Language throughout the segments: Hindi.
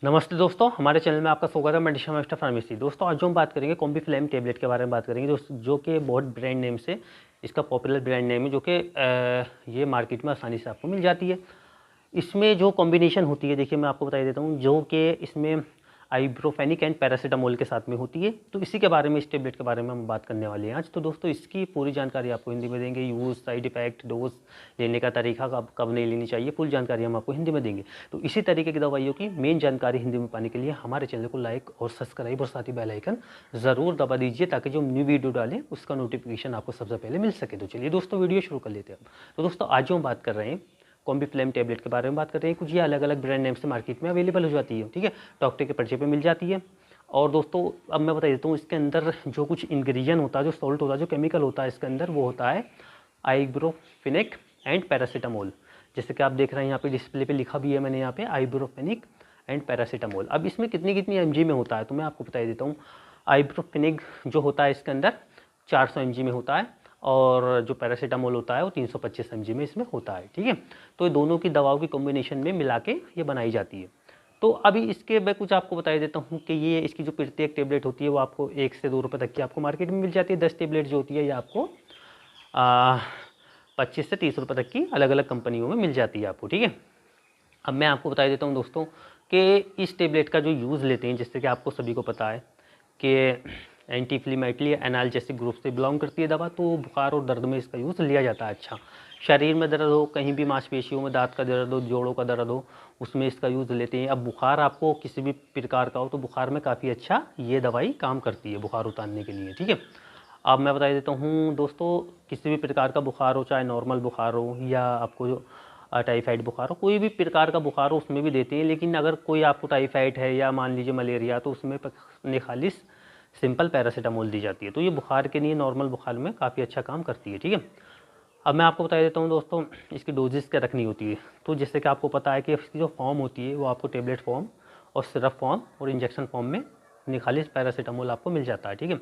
नमस्ते दोस्तों, हमारे चैनल में आपका स्वागत है। मैं दिशा मास्टर फार्मेसी। दोस्तों आज जो हम बात करेंगे कॉम्बीफ्लेम टेबलेट के बारे में बात करेंगे, जो कि बहुत ब्रांड नेम से इसका पॉपुलर ब्रांड नेम है, जो कि ये मार्केट में आसानी से आपको मिल जाती है। इसमें जो कॉम्बिनेशन होती है, देखिए मैं आपको बता देता हूँ, जो कि इसमें आइब्रोफेनिक एंड पैरासीटामोल के साथ में होती है। तो इसी के बारे में, इस टेबलेट के बारे में हम बात करने वाले हैं आज। तो दोस्तों इसकी पूरी जानकारी आपको हिंदी में देंगे। यूज़, साइड इफेक्ट, डोज, लेने का तरीका, कब नहीं लेनी चाहिए, फुल जानकारी हम आपको हिंदी में देंगे। तो इसी तरीके की दवाइयों की मेन जानकारी हिंदी में पाने के लिए हमारे चैनल को लाइक और सब्सक्राइब और साथ ही बेल आइकन ज़रूर दबा दीजिए, ताकि जो न्यू वीडियो डालें उसका नोटिफिकेशन आपको सबसे पहले मिल सके। तो चलिए दोस्तों वीडियो शुरू कर लेते हैं। तो दोस्तों आज जो हम बात कर रहे हैं कॉम्बीफ्लेम टेबलेट के बारे में बात कर रहे हैं। कुछ ये अलग अलग ब्रांड नेम से मार्केट में अवेलेबल हो जाती है, ठीक है, डॉक्टर के पर्चे पे मिल जाती है। और दोस्तों अब मैं बता देता हूँ, इसके अंदर जो कुछ इंग्रेडिएंट होता है, जो सॉल्ट होता है, जो केमिकल होता है इसके अंदर, वो होता है आइब्रोफेनिक एंड पैरासीटामोल। जैसे कि आप देख रहे हैं यहाँ पे डिस्प्ले पे लिखा भी है मैंने, यहाँ पे आइब्रोफेनिक एंड पैरासीटामोल। अब इसमें कितनी कितनी mg में होता है तो मैं आपको बता देता हूँ। आइब्रोफेनिक जो होता है इसके अंदर 400 mg में होता है, और जो पैरासीटामोल होता है वो 325 mg में इसमें होता है, ठीक है। तो ये दोनों की दवाओं की कॉम्बिनेशन में मिला के ये बनाई जाती है। तो अभी इसके मैं कुछ आपको बता देता हूँ कि ये इसकी जो प्रत्येक टेबलेट होती है वो आपको 1 से 2 रुपये तक की आपको मार्केट में मिल जाती है। 10 टेबलेट जो होती है ये आपको 25 से 30 रुपये तक की अलग अलग कंपनियों में मिल जाती है आपको, ठीक है। अब मैं आपको बता देता हूँ दोस्तों कि इस टेबलेट का जो यूज़ लेते हैं, जैसे कि आपको सभी को पता है कि एंटी इन्फ्लेमेटरी एनाल्जेसिक ग्रुप से बिलोंग करती है दवा, तो बुखार और दर्द में इसका यूज़ लिया जाता है। अच्छा, शरीर में दर्द हो, कहीं भी मांसपेशियों में, दांत का दर्द हो, जोड़ों का दर्द हो, उसमें इसका यूज़ लेते हैं। अब बुखार आपको किसी भी प्रकार का हो तो बुखार में काफ़ी अच्छा ये दवाई काम करती है बुखार उतारने के लिए, ठीक है। अब मैं बता देता हूँ दोस्तों, किसी भी प्रकार का बुखार हो, चाहे नॉर्मल बुखार हो या आपको जो टाइफाइड बुखार हो, कोई भी प्रकार का बुखार हो उसमें भी देते हैं। लेकिन अगर कोई आपको टाइफाइड है या मान लीजिए मलेरिया, तो उसमें खालिश सिंपल पैरासीटामोल दी जाती है। तो ये बुखार के लिए, नॉर्मल बुखार में काफ़ी अच्छा काम करती है, ठीक है। अब मैं आपको बता देता हूँ दोस्तों, इसकी डोजेस क्या रखनी होती है। तो जैसे कि आपको पता है कि इसकी जो फॉर्म होती है वो आपको टेबलेट फॉर्म और सिरप फॉर्म और इंजेक्शन फॉर्म में निखालिस पैरासीटामोल आपको मिल जाता है, ठीक है।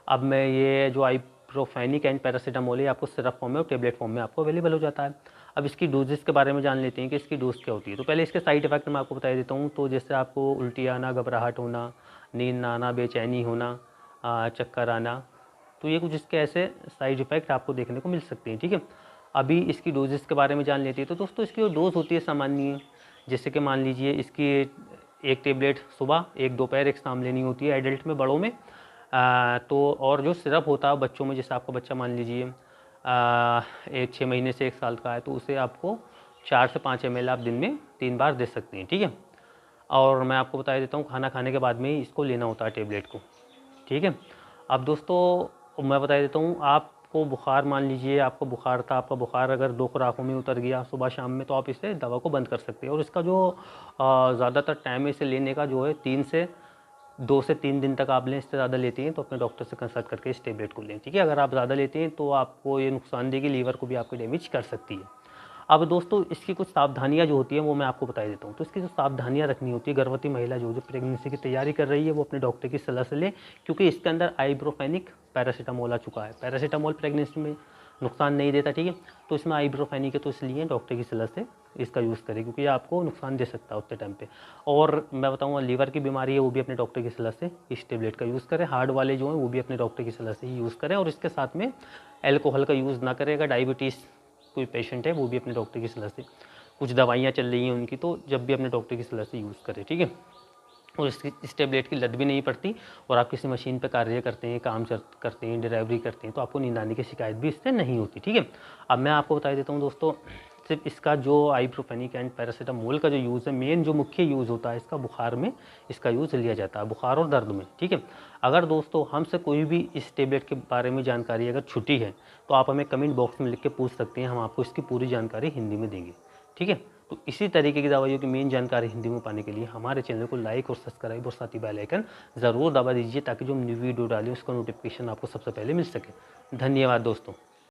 अब मैं ये जो आइब्रोफेनिक एंड पैरासीटामोल है आपको सिरप फॉर्म में और टेबलेट फॉर्म में आपको अवेलेबल हो जाता है। अब इसकी डोजेस के बारे में जान लेते हैं कि इसकी डोज क्या होती है। तो पहले इसके साइड इफेक्ट मैं आपको बता देता हूँ। तो जैसे आपको उल्टी आना, घबराहट होना, नींद ना आना, बेचैनी होना, चक्कर आना, तो ये कुछ इसके ऐसे साइड इफ़ेक्ट आपको देखने को मिल सकते हैं, ठीक है। अभी इसकी डोजेस के बारे में जान लेते हैं। तो दोस्तों इसकी जो डोज होती है सामान्य, जैसे कि मान लीजिए इसकी एक टेबलेट सुबह, एक दोपहर, एक शाम लेनी होती है एडल्ट में, बड़ों में। तो और जो सिरप होता है बच्चों में, जैसे आपका बच्चा मान लीजिए 6 महीने से 1 साल का है, तो उसे आपको 4 से 5 ml आप दिन में 3 बार दे सकते हैं, ठीक है। और मैं आपको बता देता हूँ, खाना खाने के बाद में ही इसको लेना होता है टेबलेट को, ठीक है। अब दोस्तों मैं बता देता हूँ, आपको बुखार, मान लीजिए आपको बुखार था, आपका बुखार अगर 2 खुराकों में उतर गया सुबह शाम में, तो आप इसे दवा को बंद कर सकते हैं। और इसका जो ज़्यादातर टाइम है इसे लेने का जो है 2 से 3 दिन तक आप लें। इससे ज़्यादा लेते हैं तो अपने डॉक्टर से कंसल्ट करके इस टेबलेट को लें, ठीक है। अगर आप ज़्यादा लेते हैं तो आपको ये नुकसान देगी, लीवर को भी आपको डैमेज कर सकती है। अब दोस्तों इसकी कुछ सावधानियां जो होती हैं वो मैं आपको बता देता हूँ। तो इसकी जो सावधानियां रखनी होती है, गर्भवती महिला जो प्रेगनेंसी की तैयारी कर रही है वो अपने डॉक्टर की सलाह से ले, क्योंकि इसके अंदर आइब्रोफेनिक पैरासीटामोल आ चुका है। पैरासीटामोल प्रेगनेंसी में नुकसान नहीं देता, ठीक है। तो इसमें आइब्रोफेनिक है, तो इसलिए डॉक्टर की सलाह से इसका यूज़ करें, क्योंकि ये आपको नुकसान दे सकता है उतने टाइम पे। और मैं बताऊँगा, लीवर की बीमारी है वो भी अपने डॉक्टर की सलाह से इस टेबलेट का यूज़ करें। हार्ट वाले जो हैं वो भी अपने डॉक्टर की सलाह से ही यूज़ करें। और इसके साथ में एल्कोहल का यूज़ ना करें। अगर डायबिटीज़ कोई पेशेंट है वो भी अपने डॉक्टर की सलाह से, कुछ दवाइयाँ चल रही हैं उनकी, तो जब भी अपने डॉक्टर की सलाह से यूज़ करें, ठीक है। और इस टेबलेट की लत भी नहीं पड़ती। और आप किसी मशीन पर कार्य करते हैं, काम करते हैं, ड्राइवरी करते हैं, तो आपको नींद आने की शिकायत भी इससे नहीं होती, ठीक है। अब मैं आपको बता देता हूँ दोस्तों, सिर्फ इसका जो आइब्रोफेनिक एंड पैरासीटामोल का जो यूज़ है, मेन जो मुख्य यूज़ होता है इसका बुखार में, इसका यूज़ लिया जाता है, बुखार और दर्द में, ठीक है। अगर दोस्तों हमसे कोई भी इस टेबलेट के बारे में जानकारी अगर छुटी है तो आप हमें कमेंट बॉक्स में लिख के पूछ सकते हैं, हम आपको इसकी पूरी जानकारी हिंदी में देंगे, ठीक है। तो इसी तरीके की दवाइयों की मेन जानकारी हिंदी में पाने के लिए हमारे चैनल को लाइक और सब्सक्राइब और साथ ही बेल आइकन ज़रूर दबा दीजिए, ताकि जो हम न्यू वीडियो डालें उसका नोटिफिकेशन आपको सबसे पहले मिल सके। धन्यवाद दोस्तों।